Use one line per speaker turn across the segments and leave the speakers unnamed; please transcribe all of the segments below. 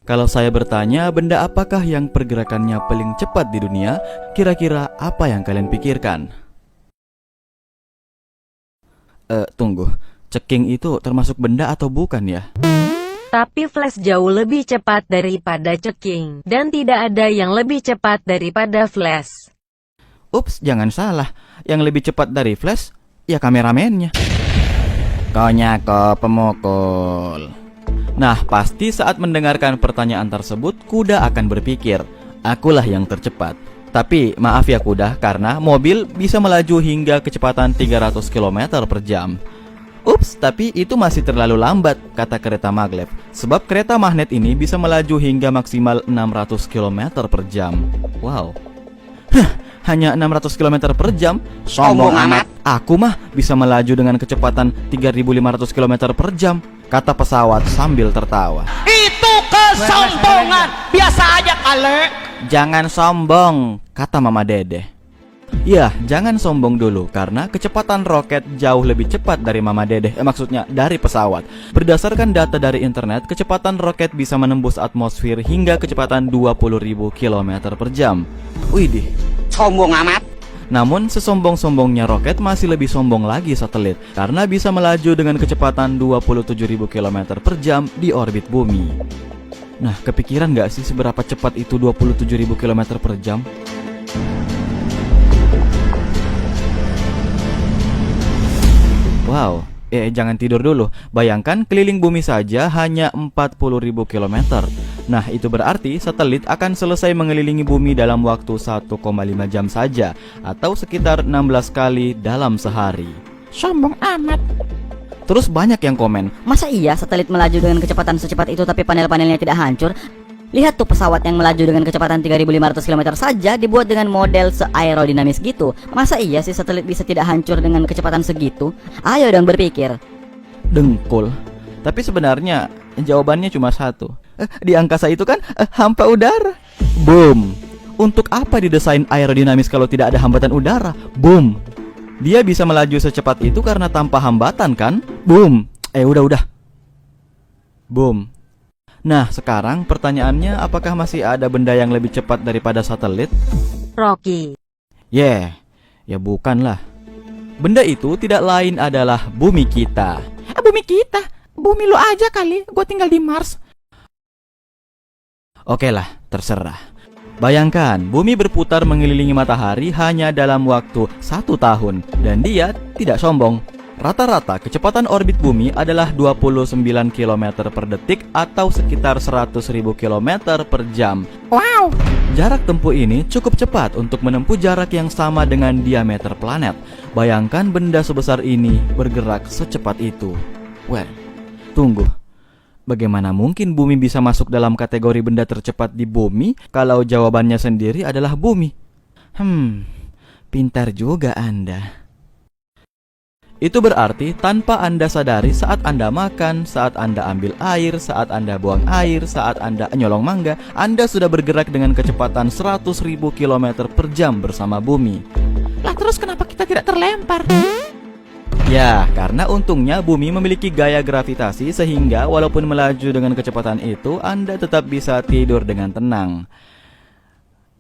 Kalau saya bertanya benda apakah yang pergerakannya paling cepat di dunia, kira-kira apa yang kalian pikirkan? Tunggu, ceking itu termasuk benda atau bukan ya?
Tapi flash jauh lebih cepat daripada ceking, dan tidak ada yang lebih cepat daripada flash.
Ups, jangan salah. Yang lebih cepat dari flash, ya kameramennya. Konyako pemukul. Nah, pasti saat mendengarkan pertanyaan tersebut, kuda akan berpikir, akulah yang tercepat. Tapi, maaf ya kuda, karena mobil bisa melaju hingga kecepatan 300 km per jam. Ups, tapi itu masih terlalu lambat, kata kereta maglev. Sebab kereta magnet ini bisa melaju hingga maksimal 600 km per jam. Wow. Hanya 600 km per jam? Sombong amat. Aku mah bisa melaju dengan kecepatan 3.500 km per jam, kata pesawat sambil tertawa.
Itu kesombongan. Biasa aja kali.
Jangan sombong, kata Mama Dede. Ya, jangan sombong dulu, karena kecepatan roket jauh lebih cepat dari Mama Dede. Maksudnya dari pesawat. Berdasarkan data dari internet, kecepatan roket bisa menembus atmosfer hingga kecepatan 20.000 km per jam. Widih,
Sombong amat.
namun sesombong-sombongnya roket masih lebih sombong lagi satelit, karena bisa melaju dengan kecepatan 27.000 km per jam di orbit bumi. Nah, kepikiran gak sih seberapa cepat itu 27.000 km per jam? Wow, jangan tidur dulu. Bayangkan keliling bumi saja hanya 40.000 km. Nah, itu berarti satelit akan selesai mengelilingi bumi dalam waktu 1,5 jam saja, atau sekitar 16 kali dalam sehari.
Sombong amat.
Terus banyak yang komen,
Masa iya satelit melaju dengan kecepatan secepat itu tapi panel-panelnya tidak hancur? Lihat tuh pesawat yang melaju dengan kecepatan 3.500 km saja dibuat dengan model se-aerodinamis gitu. Masa iya sih satelit bisa tidak hancur dengan kecepatan segitu? Ayo dong berpikir.
dengkul. Tapi sebenarnya jawabannya cuma satu. Di angkasa itu kan hampa udara. Boom. Untuk apa didesain aerodinamis kalau tidak ada hambatan udara? Boom. Dia bisa melaju secepat itu karena tanpa hambatan kan? Boom. Udah. Boom. Nah, sekarang pertanyaannya, apakah masih ada benda yang lebih cepat daripada satelit?
Rocky.
Ya bukanlah. Benda itu tidak lain adalah bumi kita.
Bumi kita? Bumi lu aja kali, gue tinggal di Mars.
Oke lah, terserah. Bayangkan, bumi berputar mengelilingi matahari hanya dalam waktu 1 tahun. Dan dia tidak sombong. Rata-rata kecepatan orbit bumi adalah 29 km per detik atau sekitar 100.000 km per jam.
Wow.
Jarak tempuh ini cukup cepat untuk menempuh jarak yang sama dengan diameter planet. Bayangkan benda sebesar ini bergerak secepat itu. Well, tunggu. Bagaimana mungkin bumi bisa masuk dalam kategori benda tercepat di bumi kalau jawabannya sendiri adalah bumi? Pintar juga Anda. Itu berarti tanpa Anda sadari saat Anda makan, saat Anda ambil air, saat Anda buang air, saat Anda nyolong mangga, Anda sudah bergerak dengan kecepatan 100.000 km per jam bersama bumi.
Lah terus kenapa kita tidak terlempar?
Ya, karena untungnya bumi memiliki gaya gravitasi sehingga walaupun melaju dengan kecepatan itu, Anda tetap bisa tidur dengan tenang.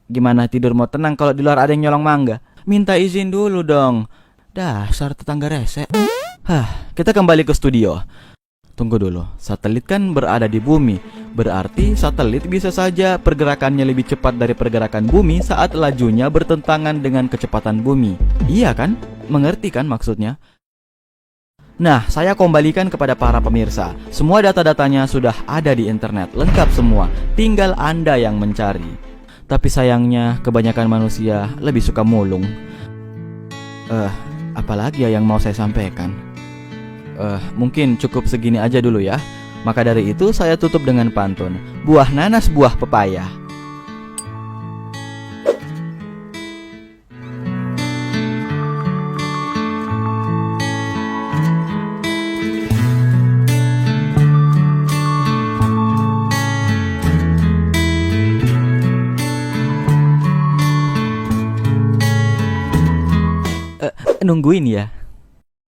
Gimana tidur mau tenang kalau di luar ada yang nyolong mangga? Minta izin dulu dong. Dasar tetangga rese. Kita kembali ke studio. Tunggu dulu, satelit kan berada di bumi. Berarti satelit bisa saja pergerakannya lebih cepat dari pergerakan bumi saat lajunya bertentangan dengan kecepatan bumi. Iya kan? Mengerti kan maksudnya? Nah, saya kembalikan kepada para pemirsa. Semua data-datanya sudah ada di internet, lengkap semua. Tinggal Anda yang mencari. Tapi sayangnya kebanyakan manusia lebih suka mulung. Apalagi ya yang mau saya sampaikan? Mungkin cukup segini aja dulu ya. Maka dari itu saya tutup dengan pantun. Buah nanas, buah pepaya. Nungguin ya.